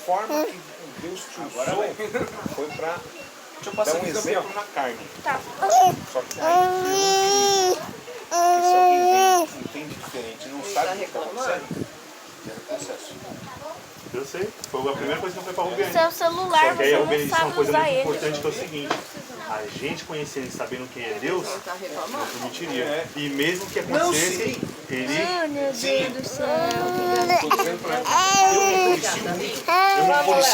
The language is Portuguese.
forma que Deus te usou foi para dar um exemplo na carne. Tá. Só que aí Deus não queria. Porque se alguém entende diferente, não sabe o que está acontecendo, gera processo. Eu sei, foi a primeira coisa que eu falei pra Rubiane. Seu celular, Só que aí a você Rubiane não disse uma sabe coisa usar muito ele. importante, que é o seguinte: a gente conhecendo e sabendo quem é Deus, não permitiria. E mesmo que acontecesse, ele... Ai, meu Deus do céu. Estou dizendo para eu me policio muito. Eu me policio